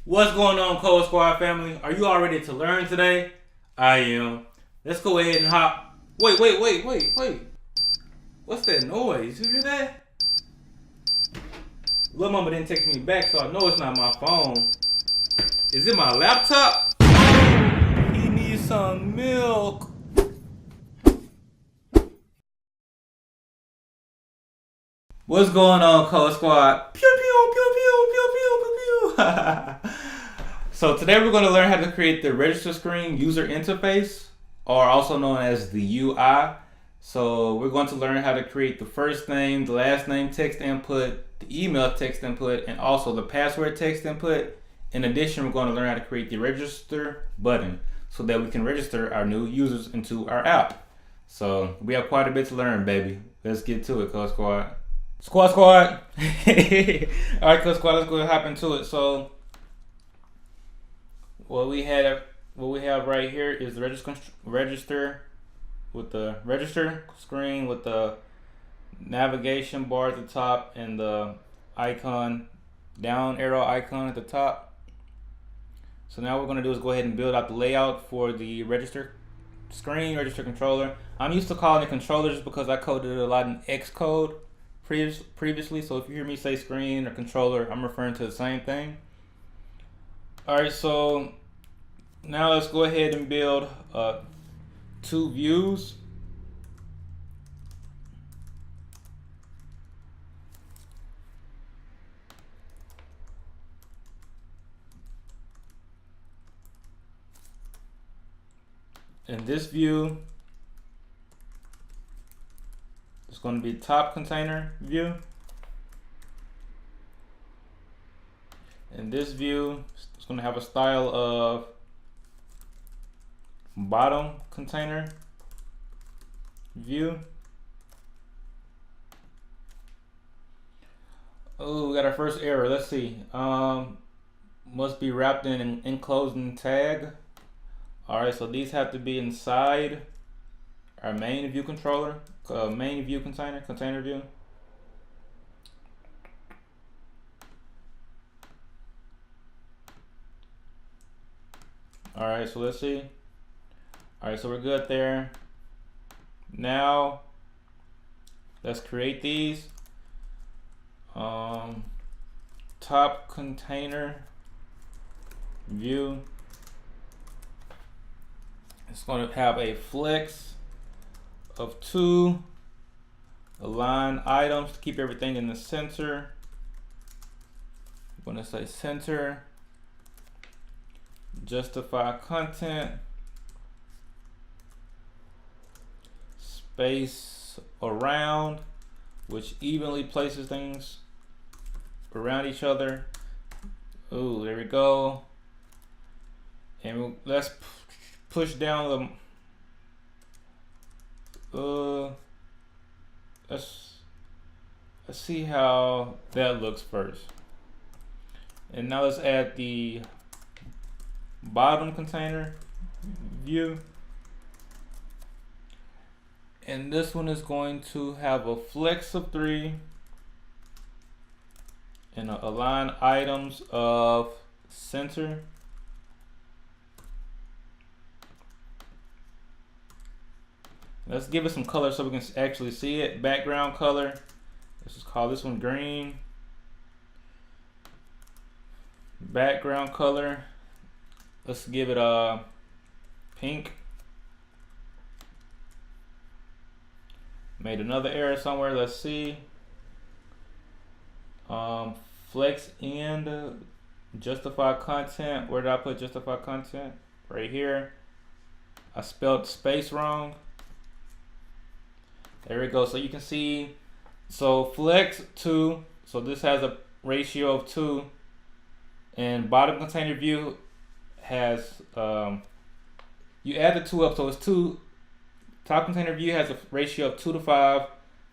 What's going on, Code Squad family? Are you all ready to learn today? I am. Let's go ahead and hop. Wait. What's that noise? You hear that? Little mama didn't text me back, so I know it's not my phone. Is it my laptop? He needs some milk. What's going on, Code Squad? Pew pew pew pew pew pew pew pew. So today we're going to learn how to create the register screen user interface, or also known as the UI. So we're going to learn how to create the first name, the last name text input, the email text input, and also the password text input. In addition, we're going to learn how to create the register button so that we can register our new users into our app. So we have quite a bit to learn, baby. Let's get to it, Code Squad. Squad. All right, Code Squad, let's go and hop into it. So what we have right here is the register with the register screen with the navigation bar at the top and the icon, down arrow icon at the top. So now what we're going to do is go ahead and build out the layout for the register screen, register controller. I'm used to calling it controller just because I coded it a lot in Xcode previously. So if you hear me say screen or controller, I'm referring to the same thing. Alright, so now let's go ahead and build two views. In this view, it's going to be top container view. In this view, it's going to have a style of bottom container view. Oh, we got our first error. Let's see. Must be wrapped in an enclosing tag. Alright, so these have to be inside our main view controller, main view container view. Alright, so let's see. Alright, so we're good there. Now, let's create these. Top container view. It's going to have a flex of 2 align items to keep everything in the center. I'm going to say center, justify content, space around, which evenly places things around each other. Oh, there we go. And let's push down the let's see how that looks first. And now let's add the bottom container view. And this one is going to have a flex of 3 and align items of center. Let's give it some color so we can actually see it. Background color. Let's just call this one green. Background color. Let's give it a pink. Made another error somewhere. Let's see. Flex end. Justify content. Where did I put justify content? Right here. I spelled space wrong. There we go. So you can see, so flex 2, so this has a ratio of 2, and bottom container view has, you add the 2 up, so it's 2. Top container view has a ratio of 2 to 5.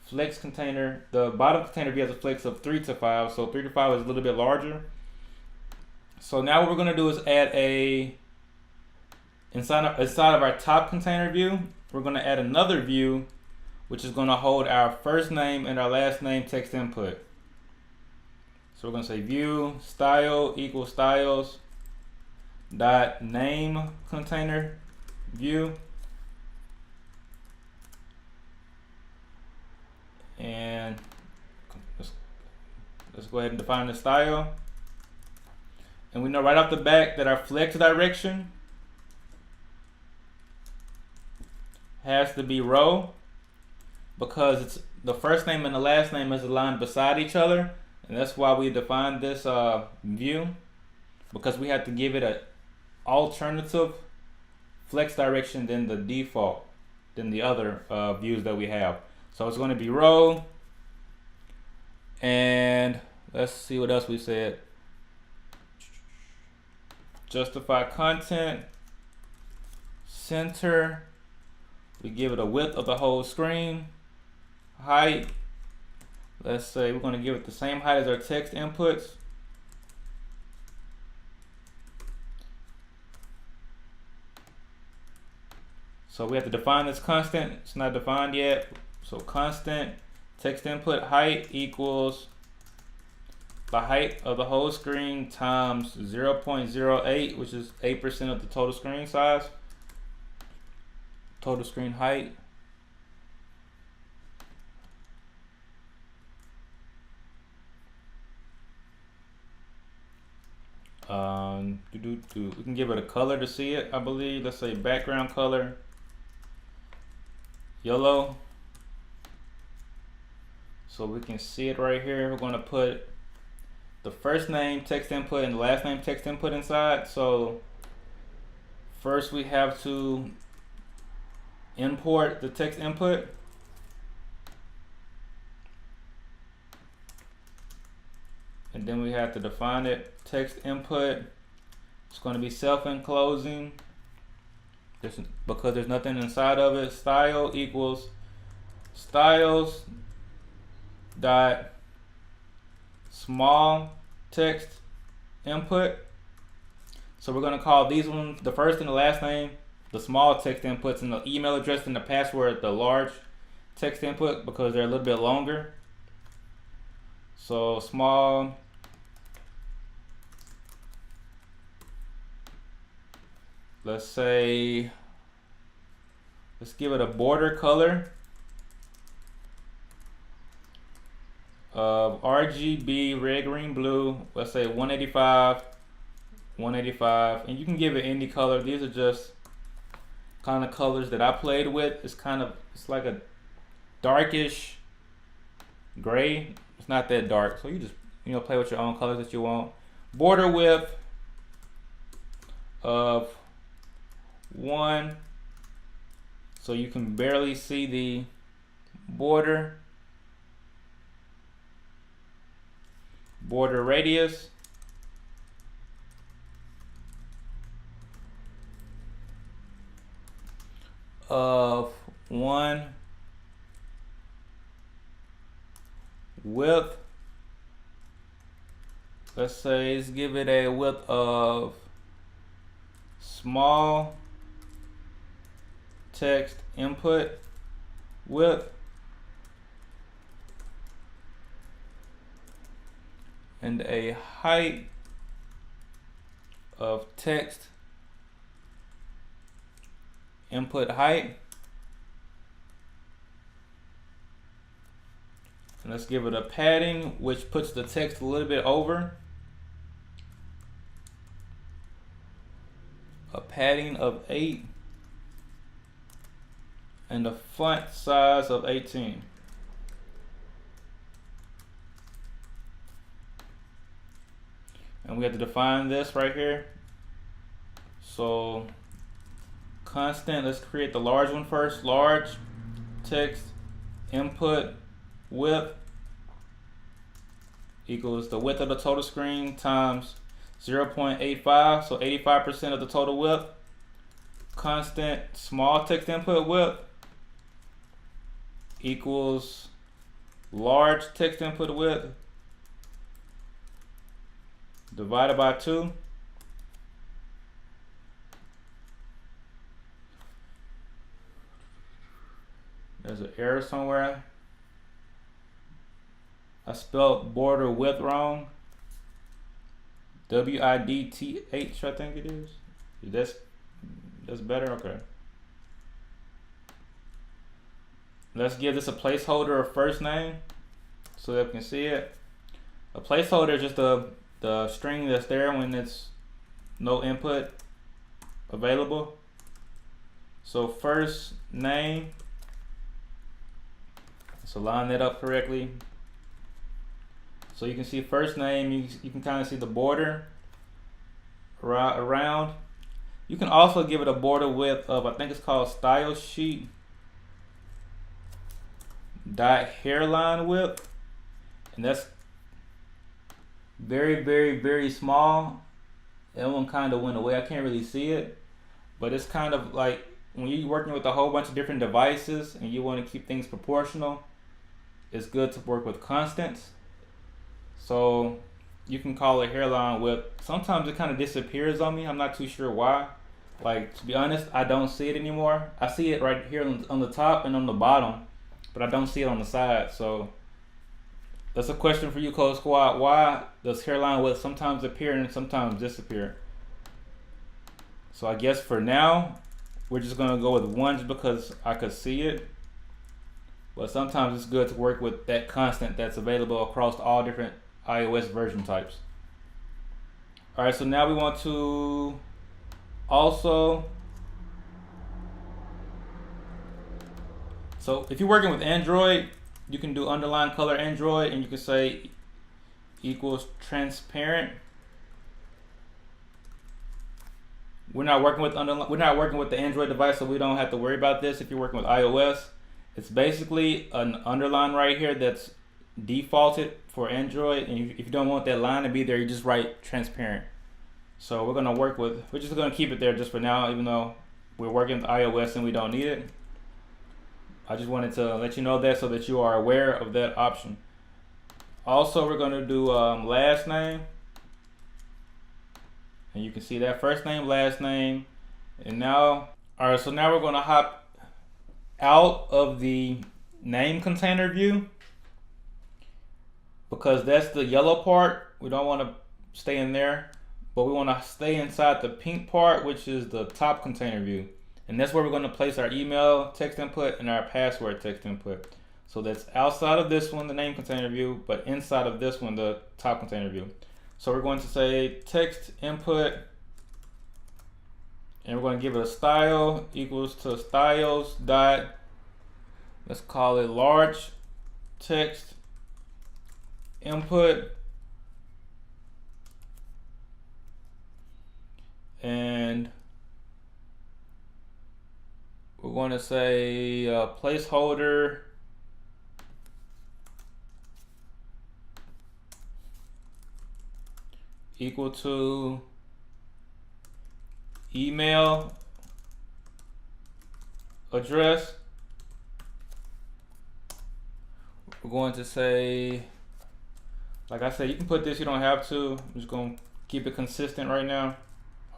Flex container, the bottom container view has a flex of 3 to 5, so 3 to 5 is a little bit larger. So now what we're going to do is add inside of our top container view, we're going to add another view which is going to hold our first name and our last name text input. So we're gonna say view style equals styles dot name container view, and let's go ahead and define the style. And we know right off the bat that our flex direction has to be row, because it's the first name and the last name is aligned beside each other, and that's why we defined this view, because we have to give it an alternative flex direction than the default, than the other views that we have. So it's going to be row, and let's see what else we said. Justify content, center, we give it a width of the whole screen, height, let's say we're going to give it the same height as our text inputs. So we have to define this constant, it's not defined yet. So constant text input height equals the height of the whole screen times 0.08, which is 8% of the total screen size, total screen height. We can give it a color to see it, I believe. Let's say background color, yellow. So we can see it right here. We're going to put the first name text input and the last name text input inside. So first we have to import the text input. And then we have to define it. Text input, it's going to be self-enclosing because there's nothing inside of it. Style equals styles dot small text input. So we're going to call these ones, the first and the last name, the small text inputs, and the email address and the password, the large text input, because they're a little bit longer. So small, let's give it a border color of RGB, red, green, blue. Let's say 185, 185, and you can give it any color. These are just kind of colors that I played with. It's like a darkish gray. It's not that dark, so you just play with your own colors that you want. Border width of 1, so you can barely see the border. Border radius of 1. Width, let's give it a width of small text input width, and a height of text input height. And let's give it a padding, which puts the text a little bit over. A padding of 8 and a font size of 18. And we have to define this right here. So constant, let's create the large one first. Large text input width equals the width of the total screen times 0.85, so 85% of the total width. Constant small text input width equals large text input width divided by 2. There's an error somewhere. I spelled border width wrong. WIDTH, I think it is. That's better. Okay. Let's give this a placeholder of first name so that we can see it. A placeholder is just the string that's there when it's no input available. So first name. So line that up correctly. So you can see first name, you can kind of see the border around. You can also give it a border width of, I think it's called style sheet dot hairline width, and that's very, very, very small. That one kind of went away. I can't really see it, but it's kind of like when you're working with a whole bunch of different devices and you want to keep things proportional, it's good to work with constants. So you can call it hairline width. Sometimes it kind of disappears on me. I'm not too sure why. Like, to be honest, I don't see it anymore. I see it right here on the top and on the bottom, but I don't see it on the side. So that's a question for you, Code Squad. Why does hairline width sometimes appear and sometimes disappear? So I guess for now, we're just gonna go with 1 just because I could see it. But sometimes it's good to work with that constant that's available across all different iOS version types. All right, so now we want to also, so if you're working with Android, you can do underline color Android and you can say equals transparent. We're not working with the Android device, so we don't have to worry about this. If you're working with iOS, it's basically an underline right here that's defaulted for Android, and if you don't want that line to be there, you just write transparent. So we're just gonna keep it there just for now, even though we're working with iOS and we don't need it. I just wanted to let you know that so that you are aware of that option. Also, we're gonna do last name, and you can see that first name, last name, and now, all right. So now we're gonna hop out of the name container view because that's the yellow part. We don't want to stay in there, but we want to stay inside the pink part, which is the top container view. And that's where we're going to place our email text input and our password text input. So that's outside of this one, the name container view, but inside of this one, the top container view. So we're going to say text input, and we're going to give it a style equals to styles dot, let's call it large text input, and we're going to say placeholder equal to email address. We're going to say, like I said, you can put this, you don't have to. I'm just going to keep it consistent right now.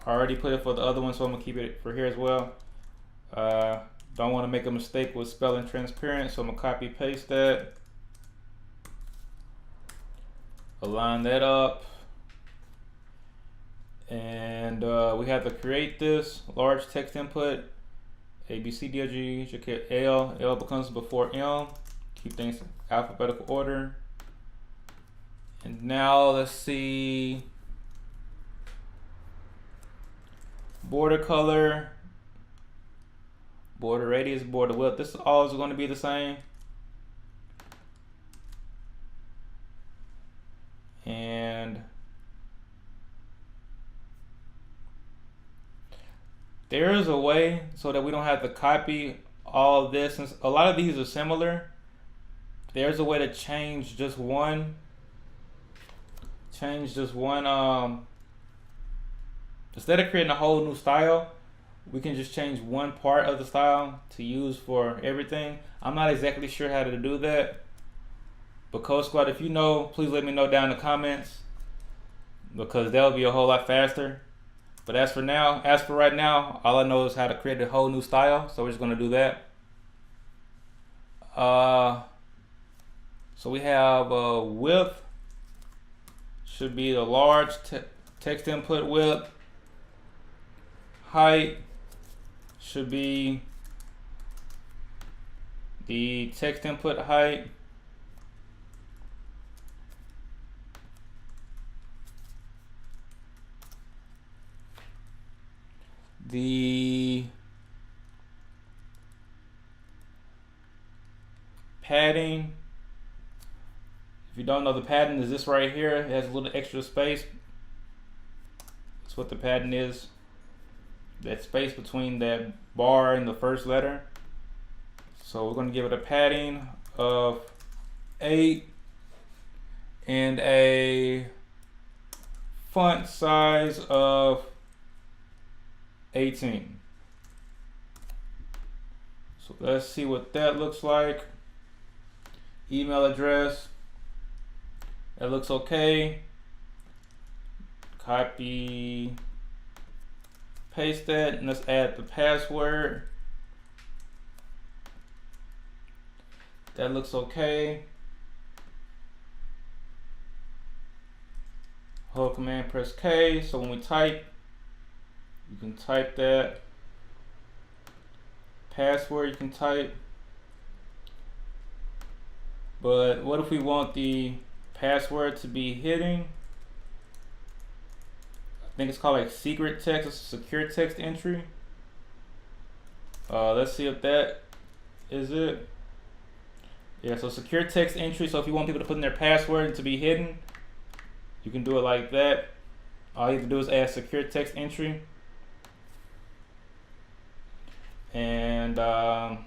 I already put it for the other one, so I'm going to keep it for here as well. Don't want to make a mistake with spelling transparent, so I'm going to copy paste that. Align that up. And we have to create this large text input. A, B, C, D, G, L. L becomes before M. Keep things in alphabetical order. And now let's see. Border color, border radius, border width. This is always going to be the same. And there is a way so that we don't have to copy all of this. Since a lot of these are similar, there's a way to change just one. Instead of creating a whole new style, we can just change one part of the style to use for everything. I'm not exactly sure how to do that, but Code Squad, if you know, please let me know down in the comments, because that'll be a whole lot faster. But as for right now, all I know is how to create a whole new style, so we're just gonna do that. So we have width should be the large text input width, height should be the text input height. The padding, if you don't know, the padding is this right here. It has a little extra space. That's what the padding is. That space between that bar and the first letter. So we're going to give it a padding of 8 and a font size of 18. So let's see what that looks like. Email address, that looks okay. Copy, paste that, and let's add the password. That looks okay. Hold Command, press K. So when we type, you can type that. Password you can type. But what if we want the password to be hidden? I think it's called like secret text. It's a secure text entry. Let's see if that is it. Yeah, so secure text entry. So if you want people to put in their password to be hidden, you can do it like that. All you have to do is add secure text entry. And so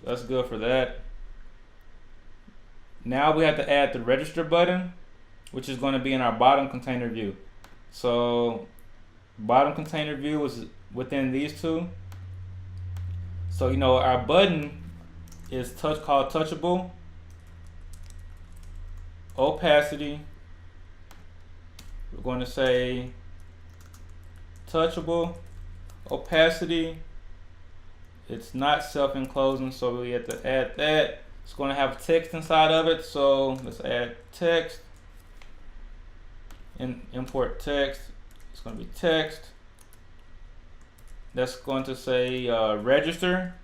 that's good for that. Now we have to add the register button, which is going to be in our bottom container view. So bottom container view is within these two. So you know our button is called touchable. Opacity, we're going to say touchable. Opacity, it's not self-enclosing, so we have to add that. It's going to have text inside of it, so let's add text. And import text. It's going to be text. That's going to say register.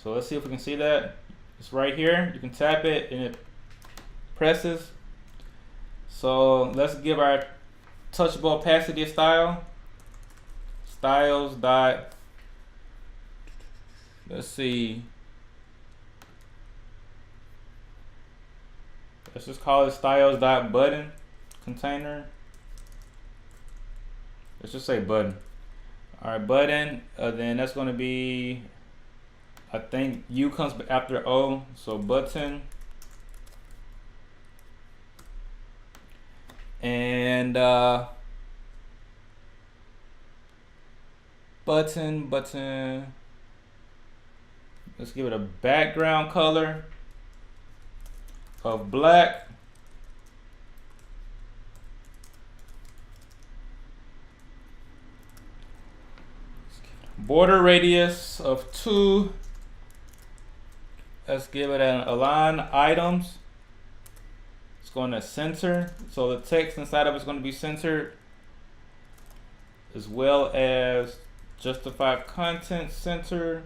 So let's see if we can see that. It's right here. You can tap it and it presses. So let's give our touchable opacity a style. Styles dot, let's see, let's just call it styles dot button container. Let's just say button. All right, button. Then that's going to be, I think U comes after O, so button. And button. Let's give it a background color of black. Border radius of 2. Let's give it an align items. It's going to center, so the text inside of it's going to be centered, as well as justify content center.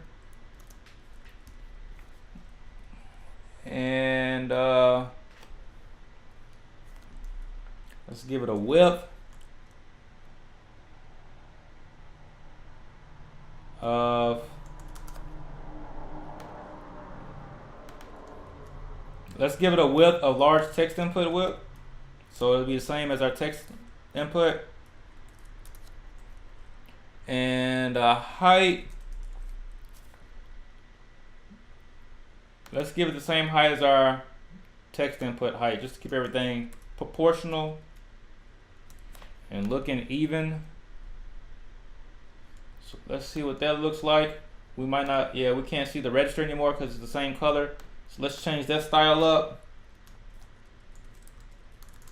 And let's give it a width of, let's give it a width of large text input width. So it'll be the same as our text input. And height, let's give it the same height as our text input height, just to keep everything proportional and looking even. So let's see what that looks like. We might not, yeah, we can't see the register anymore because it's the same color. So let's change that style up.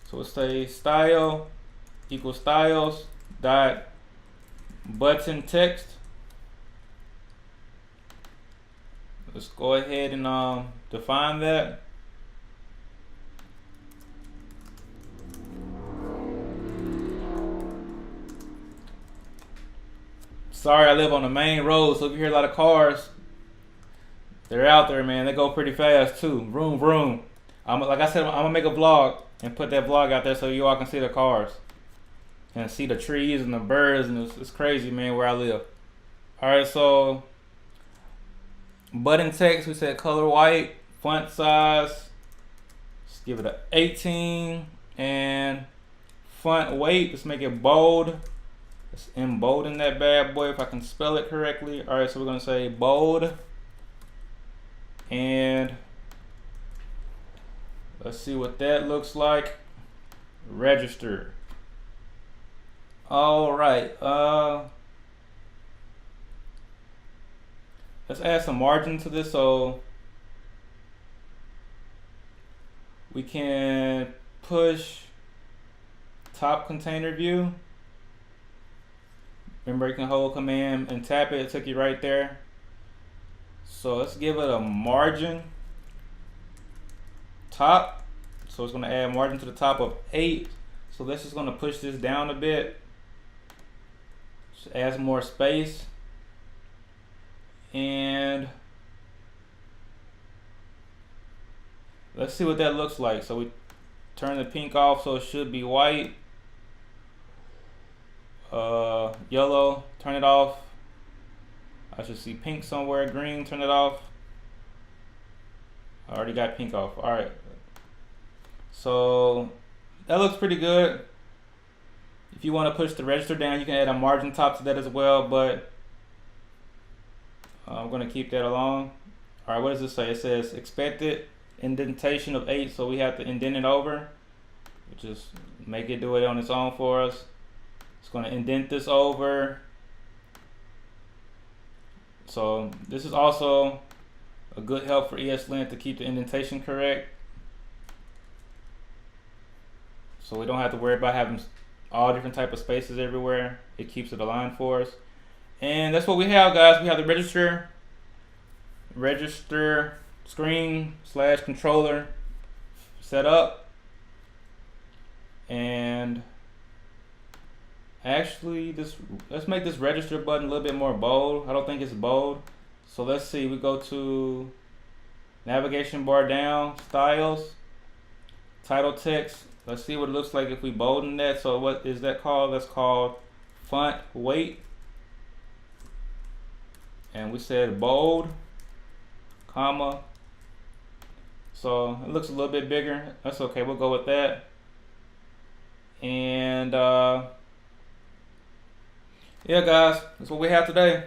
So let's say style equals styles dot button text. Let's go ahead and define that. Sorry, I live on the main road, so if you hear a lot of cars, they're out there, man. They go pretty fast too. Vroom, vroom. Like I said, I'm gonna make a vlog and put that vlog out there so you all can see the cars and see the trees and the birds, and it's crazy, man, where I live. All right, so button text, we said color white, font size, let's give it a 18, and font weight, let's make it bold. Let's embolden that bad boy if I can spell it correctly. All right, so we're gonna say bold, and let's see what that looks like. Register. All right, let's add some margin to this so we can push top container view. Remember, you can hold command and tap it. It took you right there. So let's give it a margin top. So it's going to add margin to the top of 8. So that's just going to push this down a bit. Just add some more space. And let's see what that looks like. So we turn the pink off, so it should be white. Yellow, turn it off. I should see pink somewhere. Green, turn it off. I already got pink off. All right. So that looks pretty good. If you want to push the register down, you can add a margin top to that as well, but I'm going to keep that alone. All right, what does this say? It says expected indentation of 8, so we have to indent it over. Just make it do it on its own for us. It's going to indent this over. So this is also a good help for ESLint to keep the indentation correct. So we don't have to worry about having all different type of spaces everywhere. It keeps it aligned for us. And that's what we have, guys. We have the register screen / controller set up. And actually, let's make this register button a little bit more bold. I don't think it's bold. So let's see, we go to navigation bar down, styles, title text. Let's see what it looks like if we bolden that. So what is that called? That's called font weight. And we said bold, comma. So it looks a little bit bigger. That's okay, we'll go with that. And yeah, guys, that's what we have today.